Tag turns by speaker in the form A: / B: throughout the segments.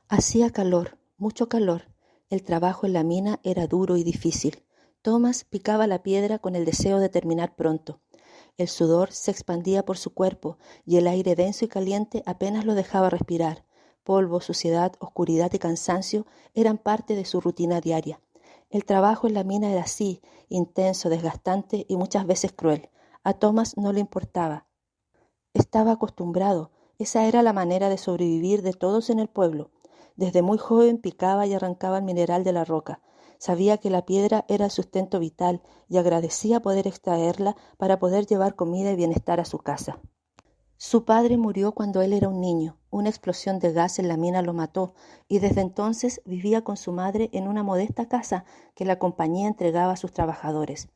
A: Hacía calor, mucho calor. El trabajo en la mina era duro y difícil. Thomas picaba la piedra con el deseo de terminar pronto. El sudor se expandía por su cuerpo y el aire denso y caliente apenas lo dejaba respirar. Polvo, suciedad, oscuridad y cansancio eran parte de su rutina diaria. El trabajo en la mina era así, intenso, desgastante y muchas veces cruel. A Thomas no le importaba. Estaba acostumbrado. Esa era la manera de sobrevivir de todos en el pueblo. Desde muy joven picaba y arrancaba el mineral de la roca. Sabía que la piedra era el sustento vital y agradecía poder extraerla para poder llevar comida y bienestar a su casa. Su padre murió cuando él era un niño. Una explosión de gas en la mina lo mató y desde entonces vivía con su madre en una modesta casa que la compañía entregaba a sus trabajadores.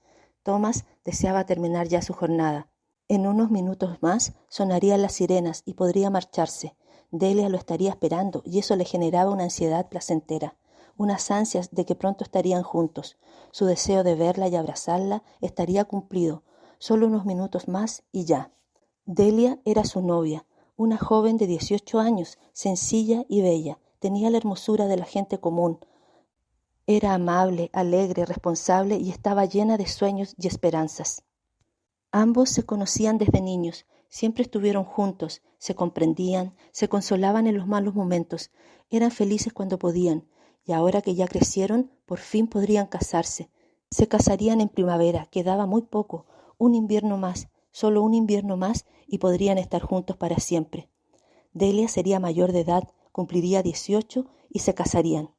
A: Thomas deseaba terminar ya su jornada. En unos minutos más sonarían las sirenas y podría marcharse. Delia lo estaría esperando y eso le generaba una ansiedad placentera, unas ansias de que pronto estarían juntos. Su deseo de verla y abrazarla estaría cumplido. Solo unos minutos más y ya. Delia era su novia, una joven de 18 años, sencilla y bella. Tenía la hermosura de la gente común. Era amable, alegre, responsable y estaba llena de sueños y esperanzas. Ambos se conocían desde niños, siempre estuvieron juntos, se comprendían, se consolaban en los malos momentos, eran felices cuando podían, y ahora que ya crecieron, por fin podrían casarse. Se casarían en primavera, quedaba muy poco, un invierno más, solo un invierno más, y podrían estar juntos para siempre. Delia sería mayor de edad, cumpliría 18 y se casarían.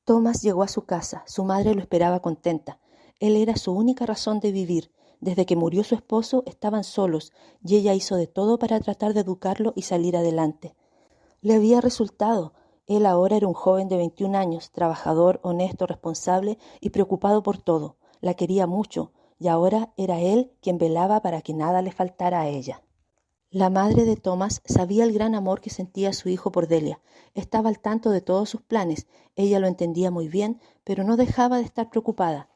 A: Thomas llegó a su casa, su madre lo esperaba contenta. Él era su única razón de vivir. Desde que murió su esposo estaban solos y ella hizo de todo para tratar de educarlo y salir adelante. Le había resultado. Él ahora era un joven de 21 años, trabajador, honesto, responsable y preocupado por todo. La quería mucho y ahora era él quien velaba para que nada le faltara a ella. La madre de Thomas sabía el gran amor que sentía su hijo por Delia. Estaba al tanto de todos sus planes. Ella lo entendía muy bien, pero no dejaba de estar preocupada.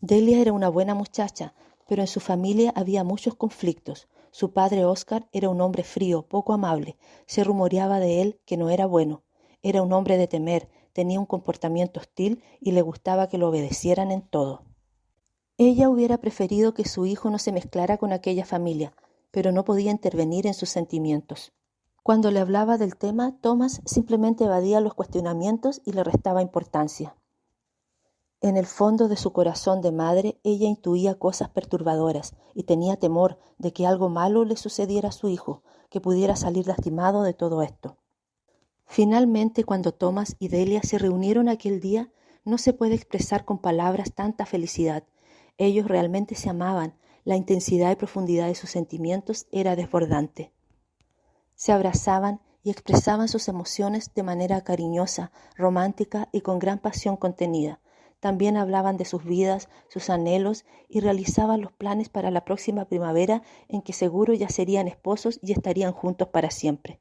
A: Delia era una buena muchacha, pero en su familia había muchos conflictos. Su padre Oscar era un hombre frío, poco amable. Se rumoreaba de él que no era bueno. Era un hombre de temer, tenía un comportamiento hostil y le gustaba que lo obedecieran en todo. Ella hubiera preferido que su hijo no se mezclara con aquella familia, pero no podía intervenir en sus sentimientos. Cuando le hablaba del tema, Thomas simplemente evadía los cuestionamientos y le restaba importancia. En el fondo de su corazón de madre, ella intuía cosas perturbadoras y tenía temor de que algo malo le sucediera a su hijo, que pudiera salir lastimado de todo esto. Finalmente, cuando Thomas y Delia se reunieron aquel día, no se puede expresar con palabras tanta felicidad. Ellos realmente se amaban, la intensidad y profundidad de sus sentimientos era desbordante. Se abrazaban y expresaban sus emociones de manera cariñosa, romántica y con gran pasión contenida. También hablaban de sus vidas, sus anhelos y realizaban los planes para la próxima primavera en que seguro ya serían esposos y estarían juntos para siempre.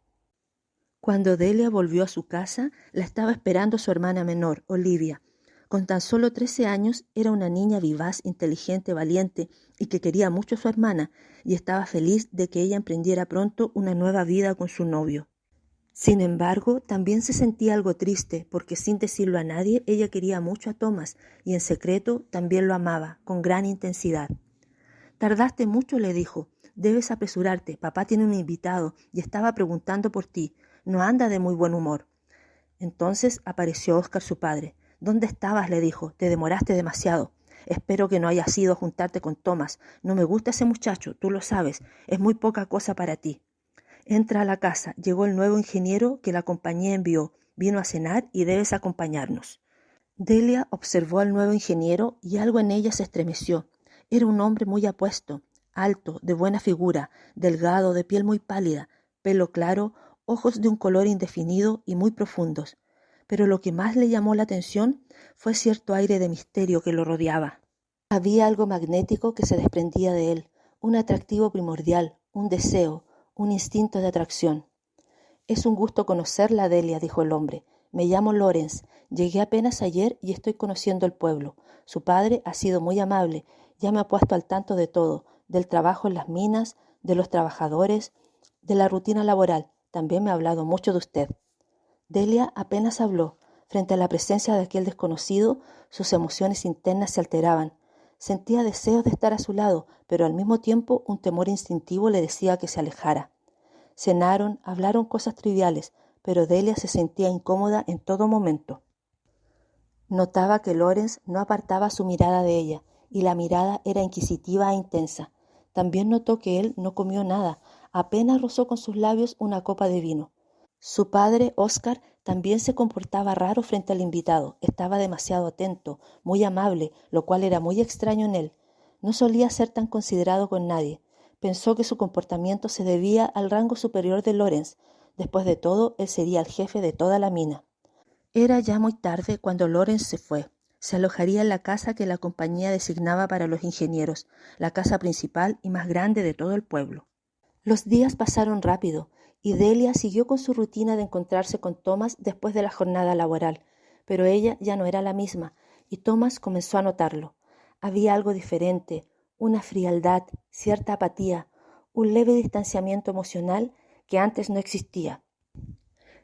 A: Cuando Delia volvió a su casa, la estaba esperando su hermana menor, Olivia. Con tan solo 13 años era una niña vivaz, inteligente, valiente y que quería mucho a su hermana y estaba feliz de que ella emprendiera pronto una nueva vida con su novio. Sin embargo, también se sentía algo triste porque sin decirlo a nadie ella quería mucho a Thomas y en secreto también lo amaba, con gran intensidad. «Tardaste mucho», le dijo. «Debes apresurarte, papá tiene un invitado y estaba preguntando por ti. No anda de muy buen humor». Entonces apareció Oscar, su padre. «¿Dónde estabas?», le dijo. «Te demoraste demasiado. Espero que no hayas ido a juntarte con Thomas. No me gusta ese muchacho, tú lo sabes. Es muy poca cosa para ti». «Entra a la casa. Llegó el nuevo ingeniero que la compañía envió. Vino a cenar y debes acompañarnos». Delia observó al nuevo ingeniero y algo en ella se estremeció. Era un hombre muy apuesto, alto, de buena figura, delgado, de piel muy pálida, pelo claro, ojos de un color indefinido y muy profundos. Pero lo que más le llamó la atención fue cierto aire de misterio que lo rodeaba. Había algo magnético que se desprendía de él, un atractivo primordial, un deseo, un instinto de atracción. «Es un gusto conocerla, Delia», dijo el hombre. «Me llamo Lawrence. Llegué apenas ayer y estoy conociendo el pueblo. Su padre ha sido muy amable. Ya me ha puesto al tanto de todo, del trabajo en las minas, de los trabajadores, de la rutina laboral. También me ha hablado mucho de usted». Delia apenas habló. Frente a la presencia de aquel desconocido, sus emociones internas se alteraban. Sentía deseos de estar a su lado, pero al mismo tiempo un temor instintivo le decía que se alejara. Cenaron, hablaron cosas triviales, pero Delia se sentía incómoda en todo momento. Notaba que Lawrence no apartaba su mirada de ella, y la mirada era inquisitiva e intensa. También notó que él no comió nada, apenas rozó con sus labios una copa de vino. Su padre, Oscar, también se comportaba raro frente al invitado. Estaba demasiado atento, muy amable, lo cual era muy extraño en él. No solía ser tan considerado con nadie. Pensó que su comportamiento se debía al rango superior de Lawrence. Después de todo, él sería el jefe de toda la mina. Era ya muy tarde cuando Lawrence se fue. Se alojaría en la casa que la compañía designaba para los ingenieros, la casa principal y más grande de todo el pueblo. Los días pasaron rápido y Delia siguió con su rutina de encontrarse con Thomas después de la jornada laboral, pero ella ya no era la misma y Thomas comenzó a notarlo. Había algo diferente, una frialdad, cierta apatía, un leve distanciamiento emocional que antes no existía.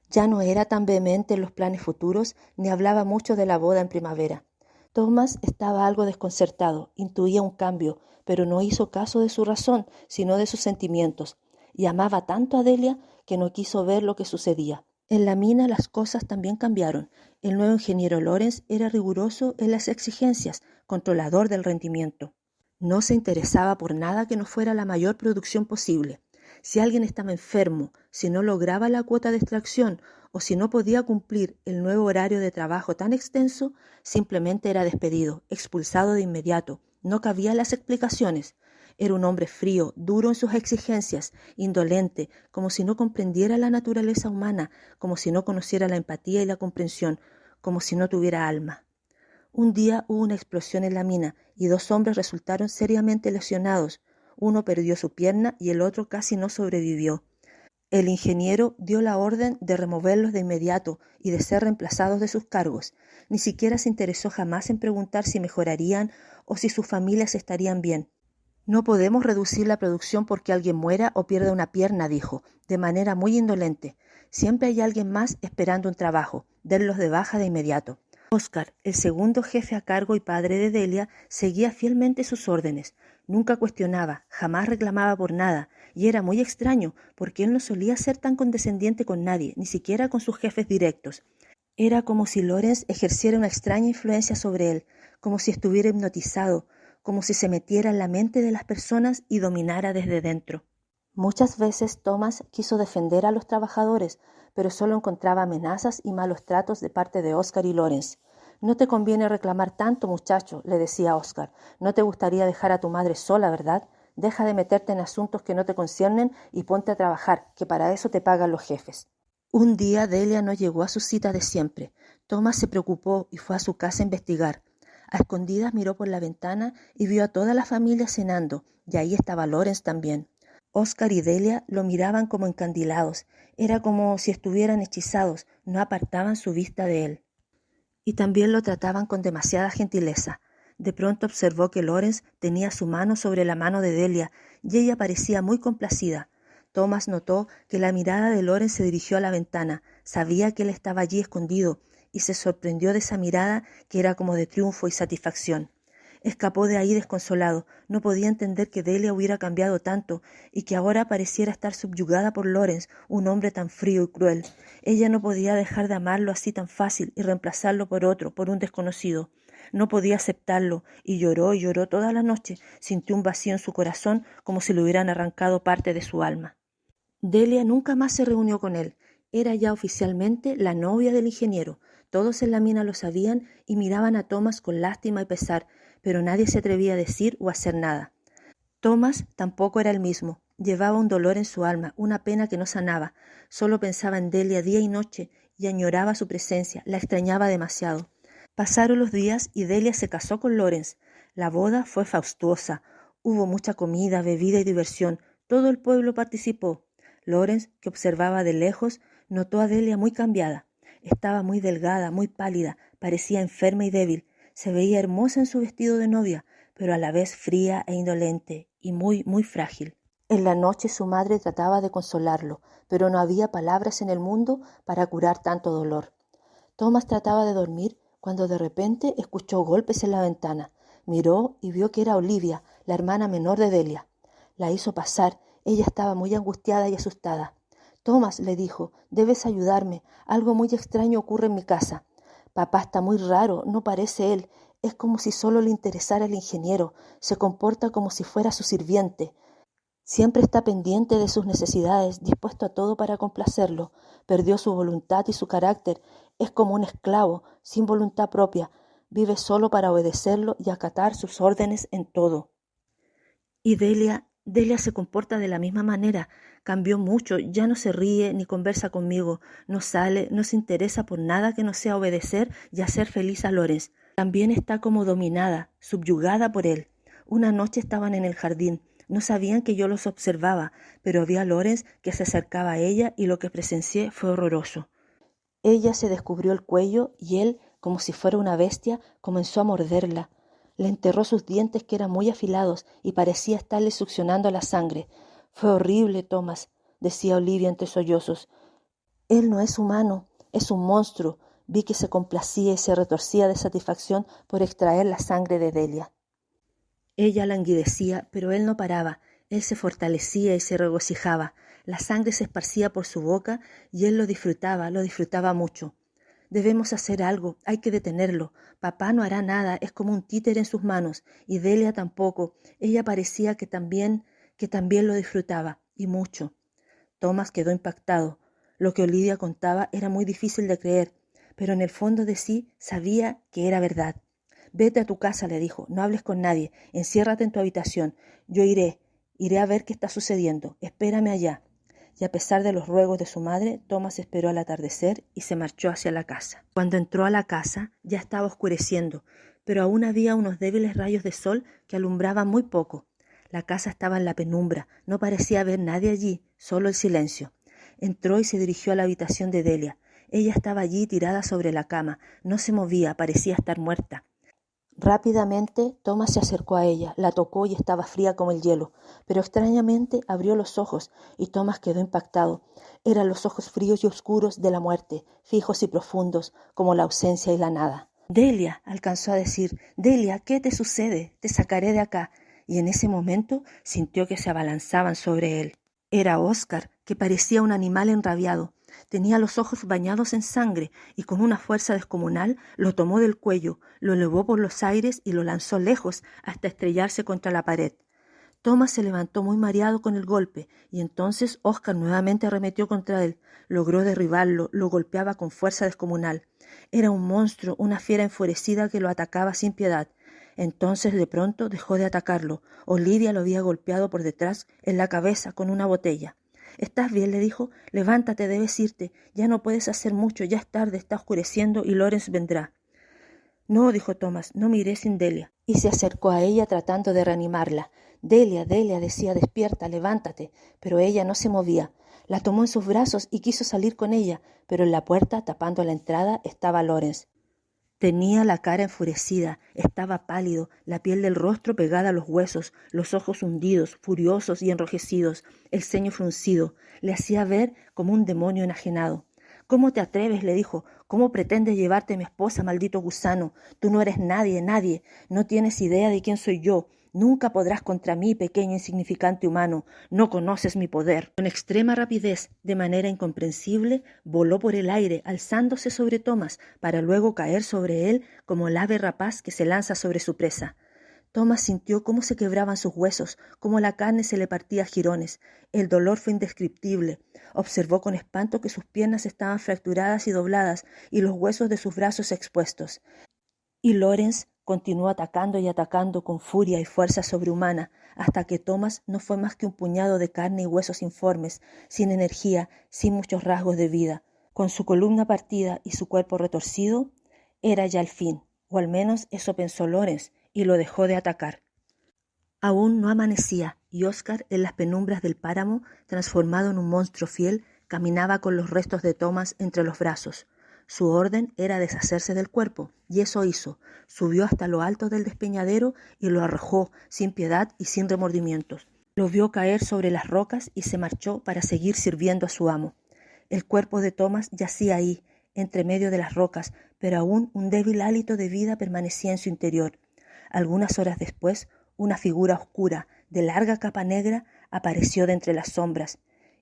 A: Ya no era tan vehemente en los planes futuros ni hablaba mucho de la boda en primavera. Thomas estaba algo desconcertado, intuía un cambio, pero no hizo caso de su razón, sino de sus sentimientos, y amaba tanto a Delia que no quiso ver lo que sucedía. En la mina las cosas también cambiaron. El nuevo ingeniero Lawrence era riguroso en las exigencias, controlador del rendimiento. No se interesaba por nada que no fuera la mayor producción posible. Si alguien estaba enfermo, si no lograba la cuota de extracción o si no podía cumplir el nuevo horario de trabajo tan extenso, simplemente era despedido, expulsado de inmediato. No cabían las explicaciones. Era un hombre frío, duro en sus exigencias, indolente, como si no comprendiera la naturaleza humana, como si no conociera la empatía y la comprensión, como si no tuviera alma. Un día hubo una explosión en la mina y 2 hombres resultaron seriamente lesionados. Uno perdió su pierna y el otro casi no sobrevivió. El ingeniero dio la orden de removerlos de inmediato y de ser reemplazados de sus cargos. Ni siquiera se interesó jamás en preguntar si mejorarían o si sus familias estarían bien. No podemos reducir la producción porque alguien muera o pierda una pierna, dijo, de manera muy indolente. Siempre hay alguien más esperando un trabajo. Denlos de baja de inmediato. Oscar, el segundo jefe a cargo y padre de Delia, seguía fielmente sus órdenes. Nunca cuestionaba, jamás reclamaba por nada, y era muy extraño, porque él no solía ser tan condescendiente con nadie, ni siquiera con sus jefes directos. Era como si Lawrence ejerciera una extraña influencia sobre él, como si estuviera hipnotizado, como si se metiera en la mente de las personas y dominara desde dentro. Muchas veces Thomas quiso defender a los trabajadores, pero solo encontraba amenazas y malos tratos de parte de Oscar y Lawrence. No te conviene reclamar tanto, muchacho, le decía Oscar. No te gustaría dejar a tu madre sola, ¿verdad? Deja de meterte en asuntos que no te conciernen y ponte a trabajar, que para eso te pagan los jefes. Un día Delia no llegó a su cita de siempre. Thomas se preocupó y fue a su casa a investigar. A escondidas miró por la ventana y vio a toda la familia cenando, y ahí estaba Lawrence también. Oscar y Delia lo miraban como encandilados. Era como si estuvieran hechizados, no apartaban su vista de él. Y también lo trataban con demasiada gentileza. De pronto observó que Lawrence tenía su mano sobre la mano de Delia y ella parecía muy complacida. Thomas notó que la mirada de Lawrence se dirigió a la ventana. Sabía que él estaba allí escondido y se sorprendió de esa mirada que era como de triunfo y satisfacción. Escapó de ahí desconsolado. No podía entender que Delia hubiera cambiado tanto y que ahora pareciera estar subyugada por Lawrence, un hombre tan frío y cruel. Ella no podía dejar de amarlo así tan fácil y reemplazarlo por otro, por un desconocido. No podía aceptarlo y lloró toda la noche. Sintió un vacío en su corazón como si le hubieran arrancado parte de su alma. Delia nunca más se reunió con él. Era ya oficialmente la novia del ingeniero. Todos en la mina lo sabían y miraban a Thomas con lástima y pesar, pero nadie se atrevía a decir o a hacer nada. Thomas tampoco era el mismo. Llevaba un dolor en su alma, una pena que no sanaba. Solo pensaba en Delia día y noche y añoraba su presencia, la extrañaba demasiado. Pasaron los días y Delia se casó con Lawrence. La boda fue fastuosa. Hubo mucha comida, bebida y diversión. Todo el pueblo participó. Lawrence, que observaba de lejos, notó a Delia muy cambiada. Estaba muy delgada, muy pálida, parecía enferma y débil. Se veía hermosa en su vestido de novia, pero a la vez fría e indolente y muy, muy frágil. En la noche su madre trataba de consolarlo, pero no había palabras en el mundo para curar tanto dolor. Thomas trataba de dormir cuando de repente escuchó golpes en la ventana. Miró y vio que era Olivia, la hermana menor de Delia. La hizo pasar. Ella estaba muy angustiada y asustada. Thomas, le dijo, debes ayudarme. Algo muy extraño ocurre en mi casa. Papá está muy raro, no parece él. Es como si solo le interesara el ingeniero. Se comporta como si fuera su sirviente. Siempre está pendiente de sus necesidades, dispuesto a todo para complacerlo. Perdió su voluntad y su carácter. Es como un esclavo, sin voluntad propia. Vive solo para obedecerlo y acatar sus órdenes en todo. Y Delia se comporta de la misma manera. Cambió mucho, ya no se ríe ni conversa conmigo. No sale, no se interesa por nada que no sea obedecer y hacer feliz a Lorenz. También está como dominada, subyugada por él. Una noche estaban en el jardín. No sabían que yo los observaba, pero vi a Lorenz que se acercaba a ella y lo que presencié fue horroroso. Ella se descubrió el cuello y él, como si fuera una bestia, comenzó a morderla. Le enterró sus dientes que eran muy afilados y parecía estarle succionando la sangre. Fue horrible, Thomas, decía Olivia entre sollozos. Él no es humano, es un monstruo. Vi que se complacía y se retorcía de satisfacción por extraer la sangre de Delia. Ella languidecía, pero él no paraba. Él se fortalecía y se regocijaba. La sangre se esparcía por su boca y él lo disfrutaba mucho. Debemos hacer algo, hay que detenerlo. Papá no hará nada, es como un títere en sus manos, y Delia tampoco. Ella parecía que también lo disfrutaba, y mucho. Thomas quedó impactado. Lo que Olivia contaba era muy difícil de creer, pero en el fondo de sí sabía que era verdad. Vete a tu casa, le dijo, no hables con nadie, enciérrate en tu habitación. Yo iré a ver qué está sucediendo. Espérame allá. Y a pesar de los ruegos de su madre, Thomas esperó al atardecer y se marchó hacia la casa. Cuando entró a la casa, ya estaba oscureciendo, pero aún había unos débiles rayos de sol que alumbraban muy poco. La casa estaba en la penumbra, no parecía haber nadie allí, solo el silencio. Entró y se dirigió a la habitación de Delia. Ella estaba allí tirada sobre la cama, no se movía, parecía estar muerta. Rápidamente Thomas se acercó a ella, la tocó y estaba fría como el hielo, pero extrañamente abrió los ojos y Thomas quedó impactado. Eran los ojos fríos y oscuros de la muerte, fijos y profundos, como la ausencia y la nada. Delia, alcanzó a decir, Delia, ¿qué te sucede? Te sacaré de acá. Y en ese momento sintió que se abalanzaban sobre él. Era Oscar, que parecía un animal enrabiado. Tenía los ojos bañados en sangre y con una fuerza descomunal lo tomó del cuello, lo elevó por los aires y lo lanzó lejos hasta estrellarse contra la pared. Thomas se levantó muy mareado con el golpe y entonces Oscar nuevamente arremetió contra él. Logró derribarlo, lo golpeaba con fuerza descomunal. Era un monstruo, una fiera enfurecida que lo atacaba sin piedad. Entonces de pronto dejó de atacarlo. Olivia lo había golpeado por detrás en la cabeza con una botella. «¿Estás bien?», le dijo. «Levántate, debes irte. Ya no puedes hacer mucho, ya es tarde, está oscureciendo y Lorenz vendrá». «No», dijo Thomas, «no me iré sin Delia». Y se acercó a ella tratando de reanimarla. «Delia, Delia», decía, «despierta, levántate». Pero ella no se movía. La tomó en sus brazos y quiso salir con ella, pero en la puerta, tapando la entrada, estaba Lorenz. Tenía la cara enfurecida, estaba pálido, la piel del rostro pegada a los huesos, los ojos hundidos, furiosos y enrojecidos, el ceño fruncido. Le hacía ver como un demonio enajenado. «¿Cómo te atreves?», le dijo. «¿Cómo pretendes llevarte a mi esposa, maldito gusano? Tú no eres nadie, nadie. No tienes idea de quién soy yo. Nunca podrás contra mí, pequeño insignificante humano. No conoces mi poder». Con extrema rapidez, de manera incomprensible, voló por el aire, alzándose sobre Thomas, para luego caer sobre él como el ave rapaz que se lanza sobre su presa. Thomas sintió cómo se quebraban sus huesos, cómo la carne se le partía a jirones. El dolor fue indescriptible. Observó con espanto que sus piernas estaban fracturadas y dobladas y los huesos de sus brazos expuestos. Y Lorenz continuó atacando y atacando con furia y fuerza sobrehumana, hasta que Thomas no fue más que un puñado de carne y huesos informes, sin energía, sin muchos rasgos de vida. Con su columna partida y su cuerpo retorcido, era ya el fin, o al menos eso pensó Lorenz, y lo dejó de atacar. Aún no amanecía, y Oscar, en las penumbras del páramo, transformado en un monstruo fiel, caminaba con los restos de Thomas entre los brazos. Su orden era deshacerse del cuerpo, y eso hizo. Subió hasta lo alto del despeñadero y lo arrojó, sin piedad y sin remordimientos. Lo vio caer sobre las rocas y se marchó para seguir sirviendo a su amo. El cuerpo de Thomas yacía ahí, entre medio de las rocas, pero aún un débil hálito de vida permanecía en su interior. Algunas horas después, una figura oscura, de larga capa negra, apareció de entre las sombras,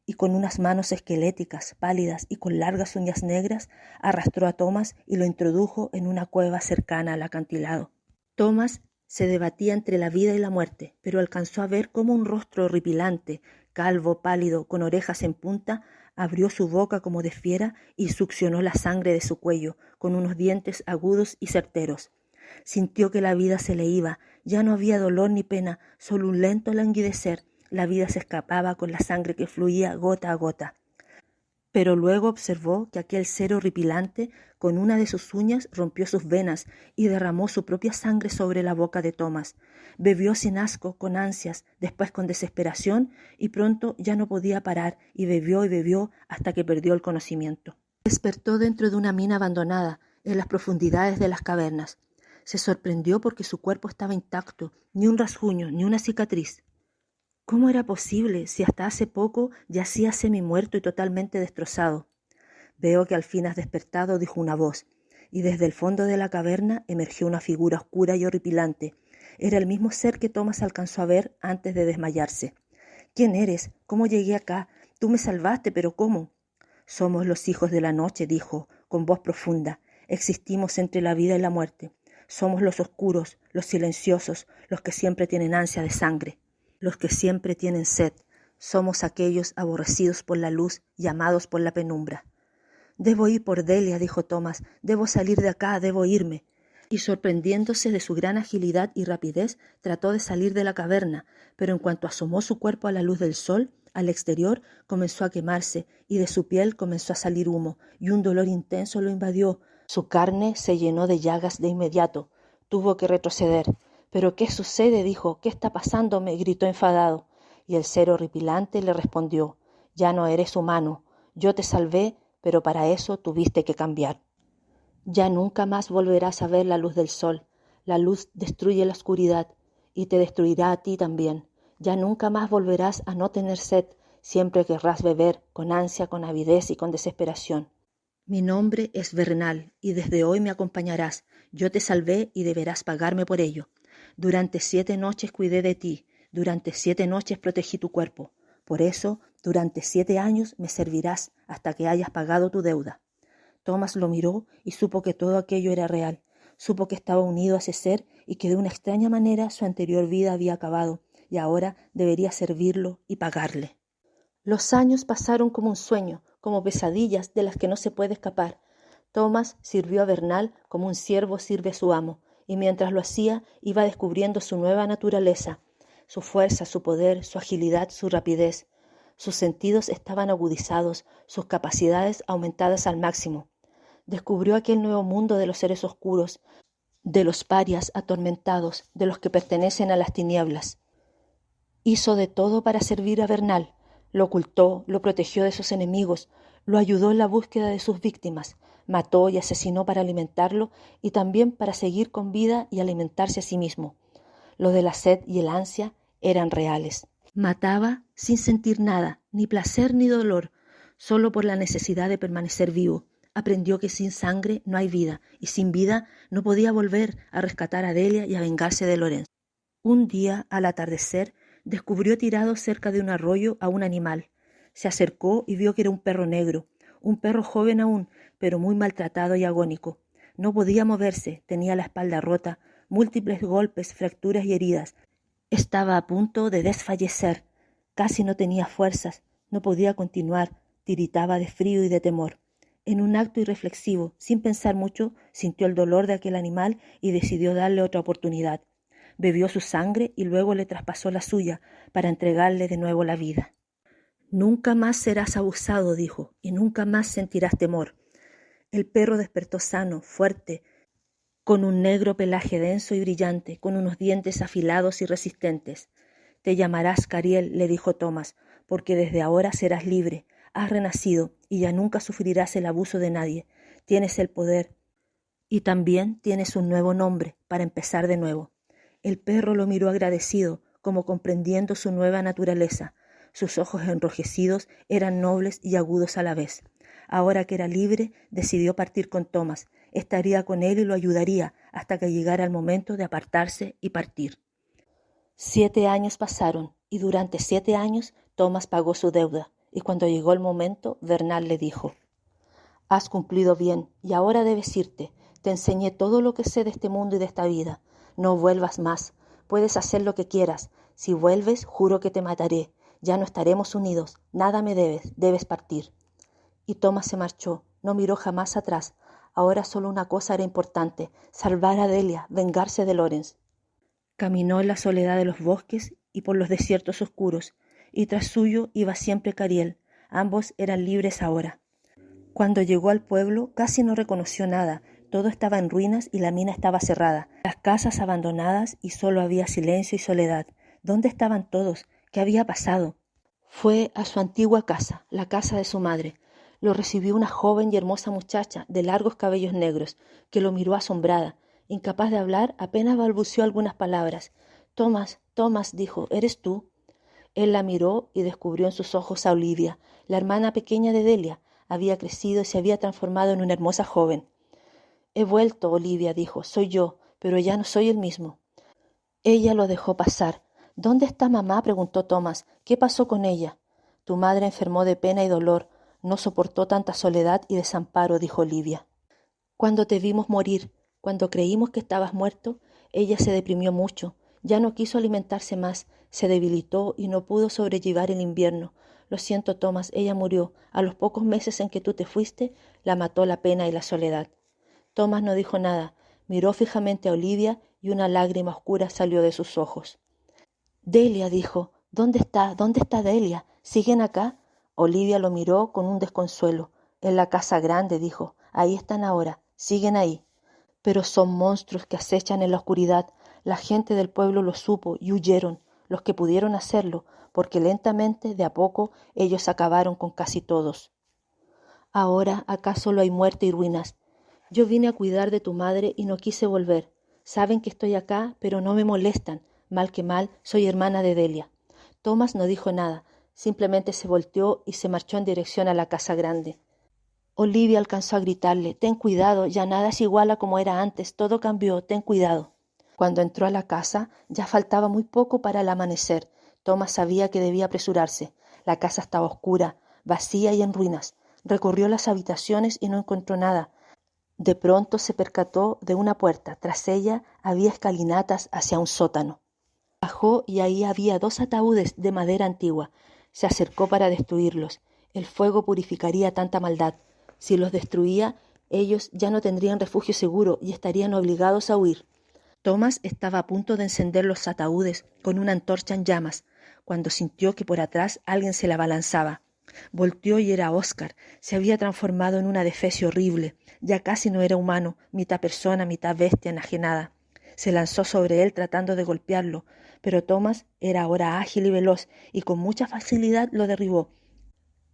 A: y con unas manos esqueléticas, pálidas y con largas uñas negras, arrastró a Thomas y lo introdujo en una cueva cercana al acantilado. Thomas se debatía entre la vida y la muerte, pero alcanzó a ver cómo un rostro horripilante, calvo, pálido, con orejas en punta, abrió su boca como de fiera y succionó la sangre de su cuello con unos dientes agudos y certeros. Sintió que la vida se le iba, ya no había dolor ni pena, solo un lento languidecer. La vida se escapaba con la sangre que fluía gota a gota. Pero luego observó que aquel ser horripilante con una de sus uñas rompió sus venas y derramó su propia sangre sobre la boca de Thomas. Bebió sin asco, con ansias, después con desesperación, y pronto ya no podía parar, y bebió hasta que perdió el conocimiento. Despertó dentro de una mina abandonada, en las profundidades de las cavernas. Se sorprendió porque su cuerpo estaba intacto, ni un rasguño, ni una cicatriz. ¿Cómo era posible si hasta hace poco yacía semi-muerto y totalmente destrozado? Veo que al fin has despertado, dijo una voz, y desde el fondo de la caverna emergió una figura oscura y horripilante. Era el mismo ser que Thomas alcanzó a ver antes de desmayarse. ¿Quién eres? ¿Cómo llegué acá? Tú me salvaste, pero ¿cómo? Somos los hijos de la noche, dijo, con voz profunda. Existimos entre la vida y la muerte. Somos los oscuros, los silenciosos, los que siempre tienen ansia de sangre. Los que siempre tienen sed, somos aquellos aborrecidos por la luz y amados por la penumbra. Debo ir por Delia, dijo Thomas, debo salir de acá, debo irme. Y sorprendiéndose de su gran agilidad y rapidez, trató de salir de la caverna, pero en cuanto asomó su cuerpo a la luz del sol, al exterior comenzó a quemarse, y de su piel comenzó a salir humo, y un dolor intenso lo invadió. Su carne se llenó de llagas de inmediato. Tuvo que retroceder. —¿Pero qué sucede? —dijo. —¿Qué está pasándome? —gritó enfadado. Y el ser horripilante le respondió: —Ya no eres humano. Yo te salvé, pero para eso tuviste que cambiar. Ya nunca más volverás a ver la luz del sol. La luz destruye la oscuridad y te destruirá a ti también. Ya nunca más volverás a no tener sed. Siempre querrás beber, con ansia, con avidez y con desesperación. Mi nombre es Bernal y desde hoy me acompañarás. Yo te salvé y deberás pagarme por ello. Durante 7 noches cuidé de ti, durante 7 noches protegí tu cuerpo. Por eso, durante 7 años me servirás hasta que hayas pagado tu deuda. Thomas lo miró y supo que todo aquello era real. Supo que estaba unido a ese ser y que de una extraña manera su anterior vida había acabado y ahora debería servirlo y pagarle. Los años pasaron como un sueño, como pesadillas de las que no se puede escapar. Thomas sirvió a Bernal como un siervo sirve a su amo, y mientras lo hacía iba descubriendo su nueva naturaleza, su fuerza, su poder, su agilidad, su rapidez. Sus sentidos estaban agudizados, sus capacidades aumentadas al máximo. Descubrió aquel nuevo mundo de los seres oscuros, de los parias atormentados, de los que pertenecen a las tinieblas. Hizo de todo para servir a Bernal. Lo ocultó, lo protegió de sus enemigos, lo ayudó en la búsqueda de sus víctimas, mató y asesinó para alimentarlo y también para seguir con vida y alimentarse a sí mismo. Lo de la sed y el ansia eran reales. Mataba sin sentir nada, ni placer ni dolor, solo por la necesidad de permanecer vivo. Aprendió que sin sangre no hay vida y sin vida no podía volver a rescatar a Delia y a vengarse de Lorenzo. Un día, al atardecer, descubrió tirado cerca de un arroyo a un animal. Se acercó y vio que era un perro negro, un perro joven aún, pero muy maltratado y agónico. No podía moverse, tenía la espalda rota, múltiples golpes, fracturas y heridas. Estaba a punto de desfallecer. Casi no tenía fuerzas, no podía continuar, tiritaba de frío y de temor. En un acto irreflexivo, sin pensar mucho, sintió el dolor de aquel animal y decidió darle otra oportunidad. Bebió su sangre y luego le traspasó la suya para entregarle de nuevo la vida. Nunca más serás abusado, dijo, y nunca más sentirás temor. El perro despertó sano, fuerte, con un negro pelaje denso y brillante, con unos dientes afilados y resistentes. Te llamarás Cariel, le dijo Thomas, porque desde ahora serás libre, has renacido y ya nunca sufrirás el abuso de nadie. Tienes el poder y también tienes un nuevo nombre para empezar de nuevo. El perro lo miró agradecido, como comprendiendo su nueva naturaleza. Sus ojos enrojecidos eran nobles y agudos a la vez. Ahora que era libre, decidió partir con Thomas. Estaría con él y lo ayudaría hasta que llegara el momento de apartarse y partir. 7 años pasaron y durante 7 años Thomas pagó su deuda y cuando llegó el momento, Bernal le dijo: «Has cumplido bien y ahora debes irte. Te enseñé todo lo que sé de este mundo y de esta vida. No vuelvas más. Puedes hacer lo que quieras. Si vuelves, juro que te mataré. Ya no estaremos unidos. Nada me debes. Debes partir». Y Thomas se marchó. No miró jamás atrás. Ahora solo una cosa era importante: salvar a Delia, vengarse de Lorenz. Caminó en la soledad de los bosques y por los desiertos oscuros, y tras suyo iba siempre Cariel. Ambos eran libres ahora. Cuando llegó al pueblo casi no reconoció nada. Todo estaba en ruinas y la mina estaba cerrada. Las casas abandonadas y solo había silencio y soledad. ¿Dónde estaban todos? ¿Qué había pasado? Fue a su antigua casa, la casa de su madre. Lo recibió una joven y hermosa muchacha de largos cabellos negros, que lo miró asombrada. Incapaz de hablar, apenas balbuceó algunas palabras. «Thomas, Thomas», dijo, «¿eres tú?». Él la miró y descubrió en sus ojos a Olivia, la hermana pequeña de Delia. Había crecido y se había transformado en una hermosa joven. «He vuelto», Olivia dijo, «soy yo, pero ya no soy el mismo». Ella lo dejó pasar. «¿Dónde está mamá?», preguntó Thomas. «¿Qué pasó con ella?». «Tu madre enfermó de pena y dolor. No soportó tanta soledad y desamparo», dijo Olivia. «Cuando te vimos morir, cuando creímos que estabas muerto, ella se deprimió mucho. Ya no quiso alimentarse más, se debilitó y no pudo sobrellevar el invierno. Lo siento, Thomas, ella murió. A los pocos meses en que tú te fuiste, la mató la pena y la soledad». Thomas no dijo nada. Miró fijamente a Olivia y una lágrima oscura salió de sus ojos. «Delia», dijo, «¿dónde está? ¿Dónde está Delia? ¿Siguen acá?». Olivia lo miró con un desconsuelo. «En la casa grande», dijo, «ahí están ahora, siguen ahí». «Pero son monstruos que acechan en la oscuridad. La gente del pueblo lo supo y huyeron, los que pudieron hacerlo, porque lentamente, de a poco, ellos acabaron con casi todos. Ahora acá solo hay muerte y ruinas. Yo vine a cuidar de tu madre y no quise volver. Saben que estoy acá, pero no me molestan. Mal que mal, soy hermana de Delia». Thomas no dijo nada, simplemente se volteó y se marchó en dirección a la casa grande. Olivia alcanzó a gritarle: «Ten cuidado, ya nada es igual a como era antes, todo cambió, ten cuidado». Cuando entró a la casa, ya faltaba muy poco para el amanecer. Thomas sabía que debía apresurarse. La casa estaba oscura, vacía y en ruinas. Recorrió las habitaciones y no encontró nada. De pronto se percató de una puerta. Tras ella había escalinatas hacia un sótano. Bajó y ahí había 2 ataúdes de madera antigua. Se acercó para destruirlos. El fuego purificaría tanta maldad. Si los destruía, ellos ya no tendrían refugio seguro y estarían obligados a huir. Thomas estaba a punto de encender los ataúdes con una antorcha en llamas, cuando sintió que por atrás alguien se le abalanzaba. Volteó y era Oscar. Se había transformado en una adefesio horrible. Ya casi no era humano, mitad persona, mitad bestia enajenada. Se lanzó sobre él tratando de golpearlo, pero Thomas era ahora ágil y veloz y con mucha facilidad lo derribó.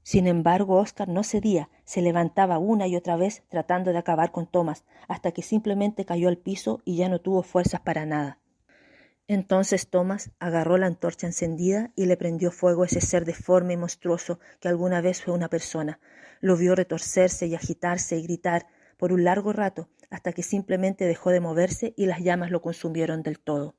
A: Sin embargo, Oscar no cedía, se levantaba una y otra vez tratando de acabar con Thomas, hasta que simplemente cayó al piso y ya no tuvo fuerzas para nada. Entonces Thomas agarró la antorcha encendida y le prendió fuego a ese ser deforme y monstruoso que alguna vez fue una persona. Lo vio retorcerse y agitarse y gritar por un largo rato, hasta que simplemente dejó de moverse y las llamas lo consumieron del todo.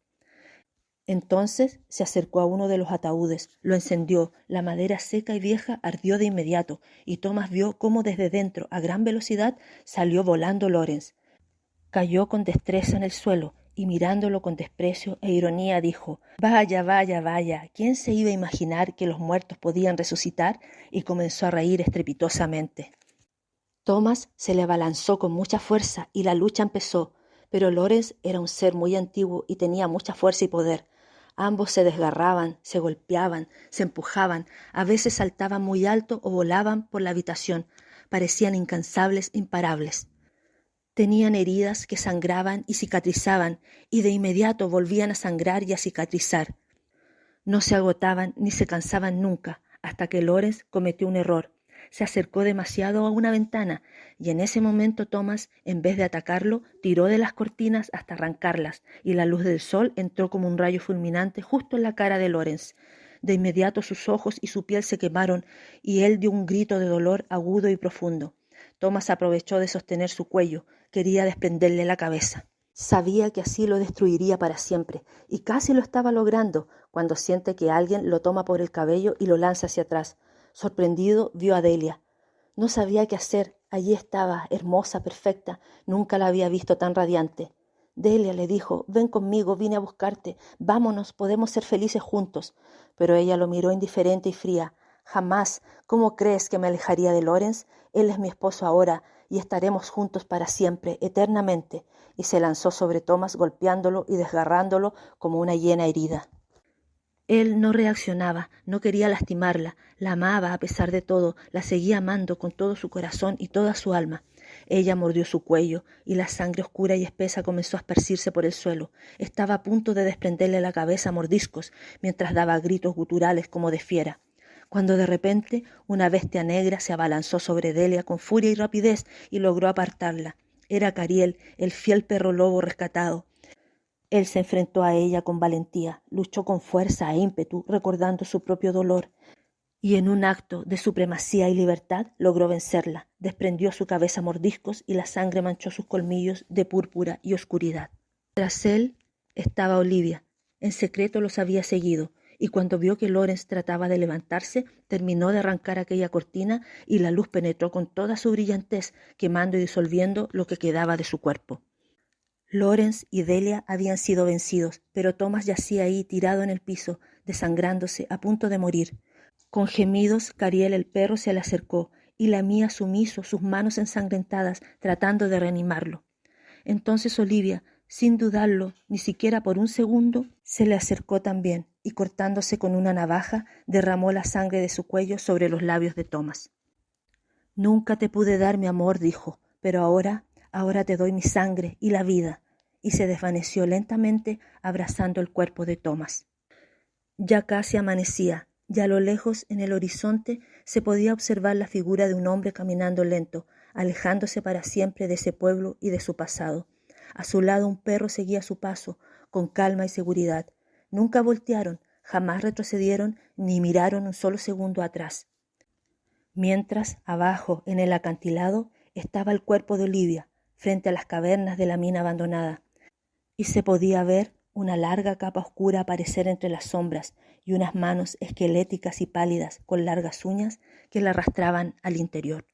A: Entonces se acercó a uno de los ataúdes, lo encendió, la madera seca y vieja ardió de inmediato, y Thomas vio cómo desde dentro, a gran velocidad, salió volando Lorenz. Cayó con destreza en el suelo, y mirándolo con desprecio e ironía dijo: «Vaya, vaya, vaya, ¿quién se iba a imaginar que los muertos podían resucitar?», y comenzó a reír estrepitosamente. Thomas se le abalanzó con mucha fuerza y la lucha empezó, pero Lorenz era un ser muy antiguo y tenía mucha fuerza y poder. Ambos se desgarraban, se golpeaban, se empujaban, a veces saltaban muy alto o volaban por la habitación. Parecían incansables, imparables. Tenían heridas que sangraban y cicatrizaban, y de inmediato volvían a sangrar y a cicatrizar. No se agotaban ni se cansaban nunca, hasta que Lorenz cometió un error. se acercó demasiado a una ventana y en ese momento Thomas, en vez de atacarlo, tiró de las cortinas hasta arrancarlas y la luz del sol entró como un rayo fulminante justo en la cara de Lawrence. De inmediato sus ojos y su piel se quemaron y él dio un grito de dolor agudo y profundo. Thomas aprovechó de sostener su cuello, quería desprenderle la cabeza. Sabía que así lo destruiría para siempre, y casi lo estaba logrando cuando siente que alguien lo toma por el cabello y lo lanza hacia atrás. Sorprendido, vio a Delia. No sabía qué hacer. Allí estaba, hermosa, perfecta. Nunca la había visto tan radiante. Delia, le dijo, ven conmigo, vine a buscarte. Vámonos, podemos ser felices juntos. Pero ella lo miró indiferente y fría. Jamás. ¿Cómo crees que me alejaría de Lawrence? Él es mi esposo ahora y estaremos juntos para siempre, eternamente. Y se lanzó sobre Thomas golpeándolo y desgarrándolo como una hiena herida. Él no reaccionaba, no quería lastimarla, la amaba a pesar de todo, la seguía amando con todo su corazón y toda su alma. Ella mordió su cuello y la sangre oscura y espesa comenzó a esparcirse por el suelo. Estaba a punto de desprenderle la cabeza a mordiscos mientras daba gritos guturales como de fiera. Cuando de repente una bestia negra se abalanzó sobre Delia con furia y rapidez y logró apartarla. Era Cariel, el fiel perro lobo rescatado. Él se enfrentó a ella con valentía, luchó con fuerza e ímpetu, recordando su propio dolor, y en un acto de supremacía y libertad logró vencerla. Desprendió su cabeza a mordiscos y la sangre manchó sus colmillos de púrpura y oscuridad. Tras él estaba Olivia. En secreto los había seguido, y cuando vio que Lawrence trataba de levantarse, terminó de arrancar aquella cortina y la luz penetró con toda su brillantez, quemando y disolviendo lo que quedaba de su cuerpo. Lawrence y Delia habían sido vencidos, pero Thomas yacía ahí tirado en el piso, desangrándose, a punto de morir. Con gemidos, Cariel el perro se le acercó y lamía sumiso sus manos ensangrentadas, tratando de reanimarlo. Entonces Olivia, sin dudarlo, ni siquiera por un segundo, se le acercó también y cortándose con una navaja, derramó la sangre de su cuello sobre los labios de Thomas. Nunca te pude dar mi amor, dijo, pero ahora te doy mi sangre y la vida, y se desvaneció lentamente abrazando el cuerpo de Thomas. Ya casi amanecía, y a lo lejos en el horizonte se podía observar la figura de un hombre caminando lento, alejándose para siempre de ese pueblo y de su pasado. A su lado un perro seguía su paso, con calma y seguridad. Nunca voltearon, jamás retrocedieron, ni miraron un solo segundo atrás. Mientras, abajo, en el acantilado, estaba el cuerpo de Olivia, frente a las cavernas de la mina abandonada, y se podía ver una larga capa oscura aparecer entre las sombras y unas manos esqueléticas y pálidas con largas uñas que la arrastraban al interior.